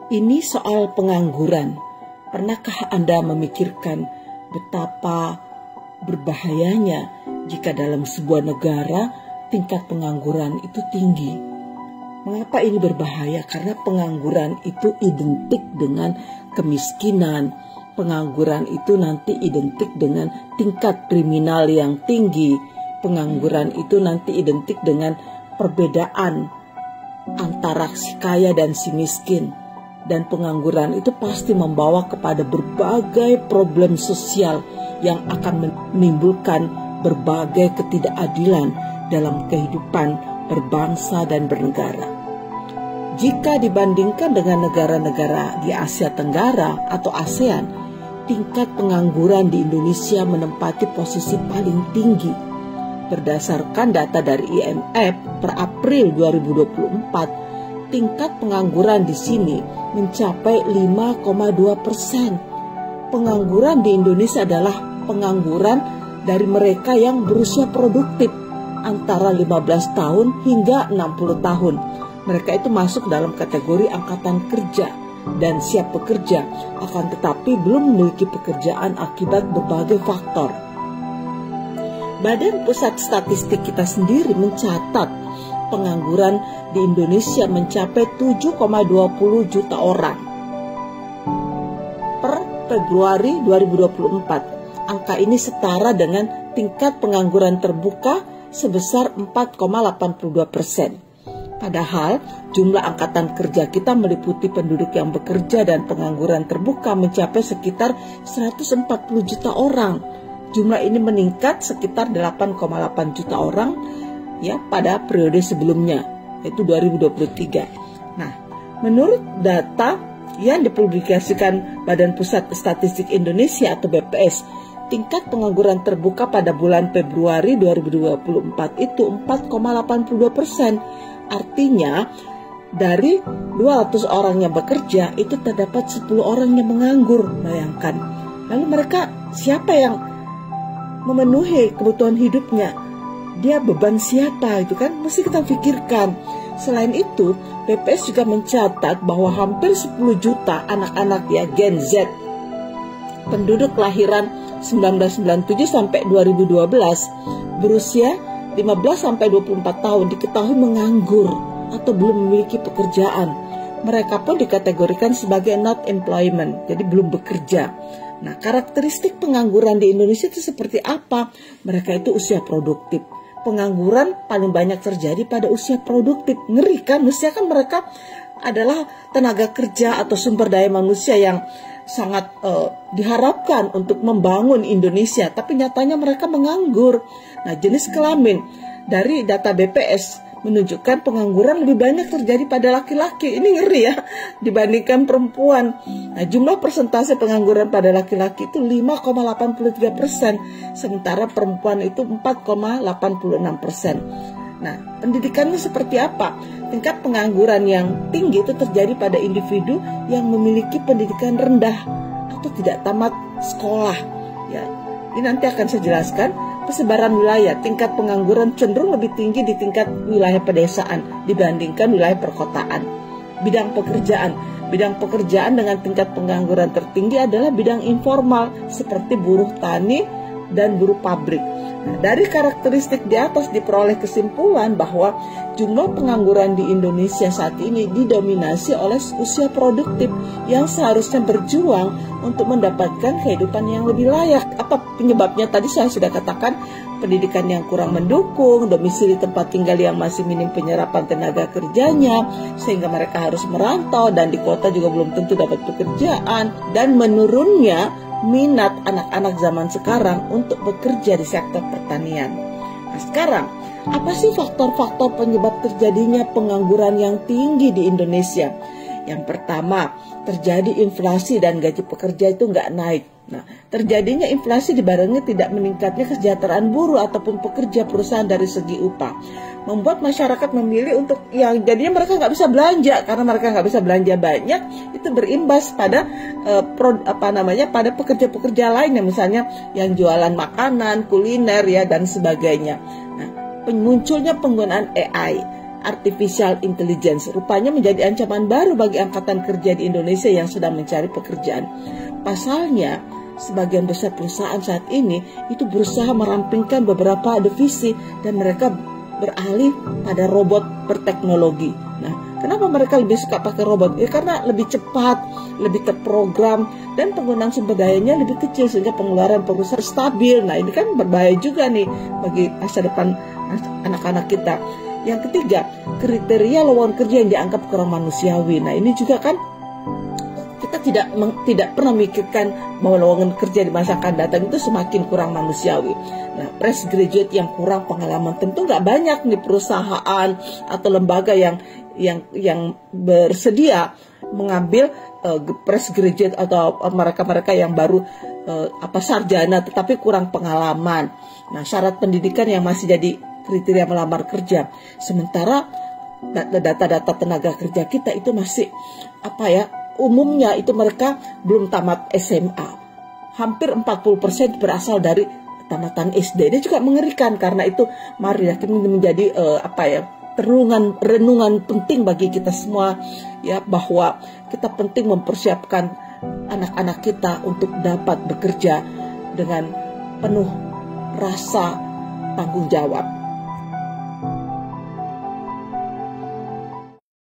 Ini soal pengangguran. Pernahkah Anda memikirkan betapa berbahayanya jika dalam sebuah negara tingkat pengangguran itu tinggi? Mengapa ini berbahaya? Karena pengangguran itu identik dengan kemiskinan. Pengangguran itu nanti identik dengan tingkat kriminal yang tinggi. Pengangguran itu nanti identik dengan perbedaan antara si kaya dan si miskin. Dan pengangguran itu pasti membawa kepada berbagai problem sosial yang akan menimbulkan berbagai ketidakadilan dalam kehidupan berbangsa dan bernegara. Jika dibandingkan dengan negara-negara di Asia Tenggara atau ASEAN, tingkat pengangguran di Indonesia menempati posisi paling tinggi. Berdasarkan data dari IMF per April 2024, tingkat pengangguran di sini mencapai 5,2%. Pengangguran di Indonesia adalah pengangguran dari mereka yang berusia produktif antara 15 tahun hingga 60 tahun. Mereka itu masuk dalam kategori angkatan kerja dan siap bekerja, akan tetapi belum memiliki pekerjaan akibat berbagai faktor. Badan Pusat Statistik kita sendiri mencatat pengangguran di Indonesia mencapai 7,20 juta orang. Per Februari 2024, angka ini setara dengan tingkat pengangguran terbuka sebesar 4,82%. Padahal jumlah angkatan kerja kita meliputi penduduk yang bekerja dan pengangguran terbuka mencapai sekitar 140 juta orang. Jumlah ini meningkat sekitar 8,8 juta orang ya pada periode sebelumnya, yaitu 2023. Nah, menurut data yang dipublikasikan Badan Pusat Statistik Indonesia atau BPS, tingkat pengangguran terbuka pada bulan Februari 2024 itu 4,82%. Artinya, dari 200 orang yang bekerja, itu terdapat 10 orang yang menganggur. Bayangkan. Lalu mereka, siapa yang memenuhi kebutuhan hidupnya? Dia beban siapa? Itu kan mesti kita pikirkan. Selain itu, BPS juga mencatat bahwa hampir 10 juta anak-anak ya Gen Z, penduduk kelahiran 1997 sampai 2012, berusia 15 sampai 24 tahun diketahui menganggur atau belum memiliki pekerjaan. Mereka pun dikategorikan sebagai not employment, jadi belum bekerja. Nah, karakteristik pengangguran di Indonesia itu seperti apa? Mereka itu usia produktif. Pengangguran paling banyak terjadi pada usia produktif. Ngeri kan? Mestinya kan mereka adalah tenaga kerja atau sumber daya manusia yang sangat diharapkan untuk membangun Indonesia, tapi nyatanya mereka menganggur. Nah, jenis kelamin dari data BPS menunjukkan pengangguran lebih banyak terjadi pada laki-laki. Ini ngeri ya, dibandingkan perempuan. Nah, jumlah persentase pengangguran pada laki-laki itu 5,83%, sementara perempuan itu 4,86%. Nah, pendidikannya seperti apa? Tingkat pengangguran yang tinggi itu terjadi pada individu yang memiliki pendidikan rendah atau tidak tamat sekolah. Ya, ini nanti akan saya jelaskan. Persebaran wilayah, tingkat pengangguran cenderung lebih tinggi di tingkat wilayah pedesaan dibandingkan wilayah perkotaan. Bidang pekerjaan dengan tingkat pengangguran tertinggi adalah bidang informal seperti buruh tani dan buruh pabrik. Nah, dari karakteristik di atas diperoleh kesimpulan bahwa jumlah pengangguran di Indonesia saat ini didominasi oleh usia produktif yang seharusnya berjuang untuk mendapatkan kehidupan yang lebih layak. Apa penyebabnya? Tadi saya sudah katakan, pendidikan yang kurang mendukung, domisili tempat tinggal yang masih minim penyerapan tenaga kerjanya, sehingga mereka harus merantau dan di kota juga belum tentu dapat pekerjaan, dan menurunnya minat anak-anak zaman sekarang untuk bekerja di sektor pertanian. Nah, sekarang, apa sih faktor-faktor penyebab terjadinya pengangguran yang tinggi di Indonesia? Yang pertama, terjadi inflasi dan gaji pekerja itu nggak naik. Nah, terjadinya inflasi dibarengi tidak meningkatnya kesejahteraan buruh ataupun pekerja perusahaan dari segi upah, membuat masyarakat memilih untuk yang jadinya mereka nggak bisa belanja. Karena mereka nggak bisa belanja banyak, itu berimbas pada pada pekerja-pekerja lain yang misalnya yang jualan makanan, kuliner ya dan sebagainya. Nah, munculnya penggunaan AI artificial intelligence rupanya menjadi ancaman baru bagi angkatan kerja di Indonesia yang sedang mencari pekerjaan. Pasalnya, sebagian besar perusahaan saat ini itu berusaha merampingkan beberapa divisi dan mereka beralih pada robot berteknologi. Nah, kenapa mereka lebih suka pakai robot? Ya karena lebih cepat, lebih terprogram, dan penggunaan sumber dayanya lebih kecil sehingga pengeluaran perusahaan stabil. Nah, ini kan berbahaya juga nih bagi masa depan anak-anak kita. Yang ketiga, kriteria lowongan kerja yang dianggap kurang manusiawi. Nah, ini juga kan kita tidak pernah memikirkan bahwa lowongan kerja di masa akan datang itu semakin kurang manusiawi. Nah, fresh graduate yang kurang pengalaman tentu nggak banyak nih perusahaan atau lembaga yang bersedia mengambil fresh graduate atau mereka-mereka yang baru sarjana tetapi kurang pengalaman. Nah, syarat pendidikan yang masih jadi kriteria melamar kerja. Sementara data-data tenaga kerja kita itu masih umumnya itu mereka belum tamat SMA. Hampir 40% berasal dari tamatan SD. Ini juga mengerikan karena itu mari ya ini menjadi renungan penting bagi kita semua ya, bahwa kita penting mempersiapkan anak-anak kita untuk dapat bekerja dengan penuh rasa tanggung jawab.